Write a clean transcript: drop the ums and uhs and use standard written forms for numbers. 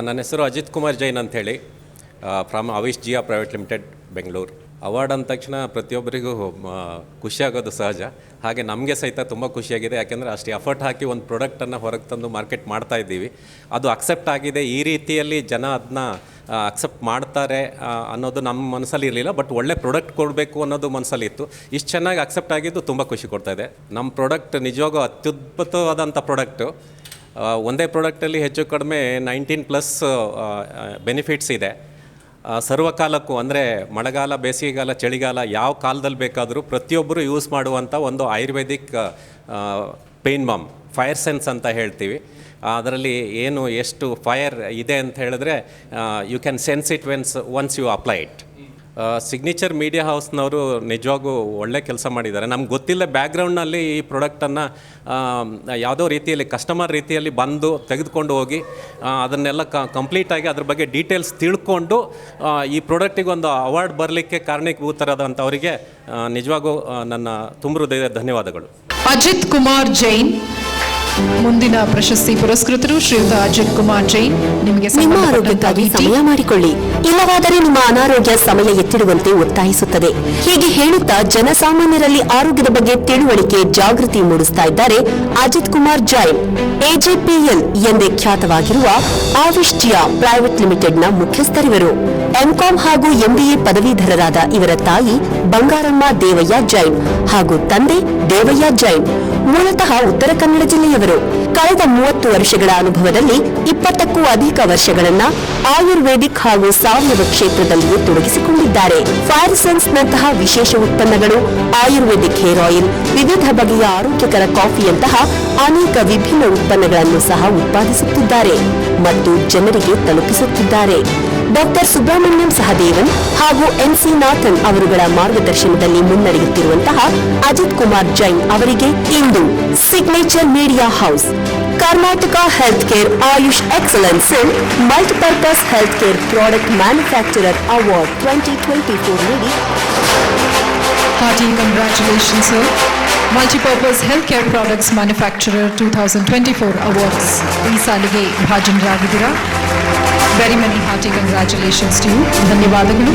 ನನ್ನ ಹೆಸರು ಅಜಿತ್ ಕುಮಾರ್ ಜೈನ್ ಅಂಥೇಳಿ, from Avish Jia private limited, Bengaluru. Award ಅಂದ ತಕ್ಷಣ ಪ್ರತಿಯೊಬ್ಬರಿಗೂ ಖುಷಿಯಾಗೋದು ಸಹಜ. ಹಾಗೆ ನಮಗೆ ಸಹಿತ ತುಂಬ ಖುಷಿಯಾಗಿದೆ. ಯಾಕೆಂದರೆ ಅಷ್ಟು ಎಫರ್ಟ್ ಹಾಕಿ ಒಂದು ಪ್ರಾಡಕ್ಟನ್ನು ಹೊರಗೆ ತಂದು ಮಾರ್ಕೆಟ್ ಮಾಡ್ತಾ ಇದ್ದೀವಿ. ಅದು ಅಕ್ಸೆಪ್ಟ್ ಆಗಿದೆ. ಈ ರೀತಿಯಲ್ಲಿ ಜನ ಅದನ್ನ ಅಕ್ಸೆಪ್ಟ್ ಮಾಡ್ತಾರೆ ಅನ್ನೋದು ನಮ್ಮ ಮನಸ್ಸಲ್ಲಿ ಇರಲಿಲ್ಲ. ಬಟ್ ಒಳ್ಳೆ ಪ್ರಾಡಕ್ಟ್ ಕೊಡಬೇಕು ಅನ್ನೋದು ಮನಸ್ಸಲ್ಲಿತ್ತು. ಇಷ್ಟು ಚೆನ್ನಾಗಿ ಅಕ್ಸೆಪ್ಟ್ ಆಗಿದ್ದು ತುಂಬ ಖುಷಿ ಕೊಡ್ತಾಯಿದೆ. ನಮ್ಮ ಪ್ರಾಡಕ್ಟ್ ನಿಜವಾಗೂ ಅತ್ಯದ್ಭುತವಾದಂಥ ಪ್ರಾಡಕ್ಟು. ಒಂದೇ ಪ್ರಾಡಕ್ಟಲ್ಲಿ ಹೆಚ್ಚು ಕಡಿಮೆ 19+ ಬೆನಿಫಿಟ್ಸ್ ಇದೆ. ಸರ್ವಕಾಲಕ್ಕೂ ಅಂದರೆ ಮಳೆಗಾಲ, ಬೇಸಿಗೆಗಾಲ, ಚಳಿಗಾಲ ಯಾವ ಕಾಲದಲ್ಲಿ ಬೇಕಾದರೂ ಪ್ರತಿಯೊಬ್ಬರು ಯೂಸ್ ಮಾಡುವಂಥ ಒಂದು ayurvedic pain balm, fire sense ಅಂತ ಹೇಳ್ತೀವಿ. ಅದರಲ್ಲಿ ಏನು ಎಷ್ಟು ಫೈರ್ ಇದೆ ಅಂತ ಹೇಳಿದ್ರೆ you can sense it once you apply it. Signature Media ಹೌಸ್ನವರು ನಿಜವಾಗೂ ಒಳ್ಳೆ ಕೆಲಸ ಮಾಡಿದ್ದಾರೆ. ನಮ್ಗೆ ಗೊತ್ತಿಲ್ಲ ಬ್ಯಾಕ್ಗ್ರೌಂಡ್ನಲ್ಲಿ ಈ ಪ್ರಾಡಕ್ಟನ್ನು ಯಾವುದೋ ರೀತಿಯಲ್ಲಿ ಕಸ್ಟಮರ್ ರೀತಿಯಲ್ಲಿ ಬಂದು ತೆಗೆದುಕೊಂಡು ಹೋಗಿ ಅದನ್ನೆಲ್ಲ ಕಂಪ್ಲೀಟಾಗಿ ಅದ್ರ ಬಗ್ಗೆ ಡೀಟೇಲ್ಸ್ ತಿಳ್ಕೊಂಡು ಈ ಪ್ರಾಡಕ್ಟಿಗೆ ಒಂದು ಅವಾರ್ಡ್ ಬರಲಿಕ್ಕೆ ಕಾರಣೀಭೂತರಾದಂಥವರಿಗೆ ನಿಜವಾಗೂ ನನ್ನ ತುಂಬ ಹೃದಯದ ಧನ್ಯವಾದಗಳು. ಅಜಿತ್ ಕುಮಾರ್ ಜೈನ್ ಮುಂದಿನ ಪ್ರಶಸ್ತಿ ಪುರಸ್ಕೃತರು ಶ್ರೀಯುತ ಅಜಿತ್ ಕುಮಾರ್ ಜೈನ್. ನಿಮಗೆ ನಿಮ್ಮ ಆರೋಗ್ಯಕ್ಕಾಗಿ ಸಮಯ ಮಾಡಿಕೊಳ್ಳಿ, ಇಲ್ಲವಾದರೆ ನಿಮ್ಮ ಅನಾರೋಗ್ಯ ಸಮಯ ಎತ್ತಿಡುವಂತೆ ಒತ್ತಾಯಿಸುತ್ತದೆ. ಹೀಗೆ ಹೇಳುತ್ತಾ ಜನಸಾಮಾನ್ಯರಲ್ಲಿ ಆರೋಗ್ಯದ ಬಗ್ಗೆ ತಿಳುವಳಿಕೆ, ಜಾಗೃತಿ ಮೂಡಿಸ್ತಾ ಇದ್ದಾರೆ ಅಜಿತ್ ಕುಮಾರ್ ಜೈನ್. ಎಜೆಪಿಎಲ್ ಎಂದೇ ಖ್ಯಾತವಾಗಿರುವ ಅವಿಶ್ ಜಿಯಾ ಪ್ರೈವೇಟ್ ಲಿಮಿಟೆಡ್ನ ಮುಖ್ಯಸ್ಥರಿವರು. ಎಂಕಾಂ ಹಾಗೂ ಎಂಬಿಎ ಪದವೀಧರರಾದ ಇವರ ತಾಯಿ ಬಂಗಾರಮ್ಮ ದೇವಯ್ಯ ಜೈನ್ ಹಾಗೂ ತಂದೆ ದೇವಯ್ಯ ಜೈನ್ ಮೂಲತಃ ಉತ್ತರ ಕನ್ನಡ ಜಿಲ್ಲೆಯವರು. ಕಳೆದ 30 ವರ್ಷಗಳ ಅನುಭವದಲ್ಲಿ 20ಕ್ಕೂ ಅಧಿಕ ವರ್ಷಗಳನ್ನ ಆಯುರ್ವೇದಿಕ್ ಹಾಗೂ ಸಾವಯವ ಕ್ಷೇತ್ರದಲ್ಲಿಯೂ ತೊಡಗಿಸಿಕೊಂಡಿದ್ದಾರೆ. ಫೈರ್ ಸೆನ್ಸ್ ನಂತಹ ವಿಶೇಷ ಉತ್ಪನ್ನಗಳು, ಆಯುರ್ವೇದಿಕ್ ಹೇರ್ ಆಯಿಲ್, ವಿವಿಧ ಬಗೆಯ ಆರೋಗ್ಯಕರ ಕಾಫಿಯಂತಹ ಅನೇಕ ವಿಭಿನ್ನ ಉತ್ಪನ್ನಗಳನ್ನು ಸಹ ಉತ್ಪಾದಿಸುತ್ತಿದ್ದಾರೆ ಮತ್ತು ಜನರಿಗೆ ತಲುಪಿಸುತ್ತಿದ್ದಾರೆ. ಡಾಕ್ಟರ್ ಸುಬ್ರಹ್ಮಣ್ಯಂ ಸಹದೇವನ್ ಹಾಗೂ ಎನ್ಸಿ ನಾಥನ್ ಅವರುಗಳ ಮಾರ್ಗದರ್ಶನದಲ್ಲಿ ಮುನ್ನಡೆಯುತ್ತಿರುವಂತಹ ಅಜಿತ್ ಕುಮಾರ್ ಜೈನ್ ಅವರಿಗೆ ಇಂದು Signature Media House, Karnataka health care Ayush excellence in multipurpose health care product manufacturer award 2024 ನೀಡಿ Hearty congratulations, sir. Multipurpose Healthcare Products Manufacturer 2024 Awards. ಈ ಸಾಲಿಗೆ ಭಾಜನರಾಗಿದ್ದೀರಾ. Very many hearty congratulations to you. ಧನ್ಯವಾದಗಳು.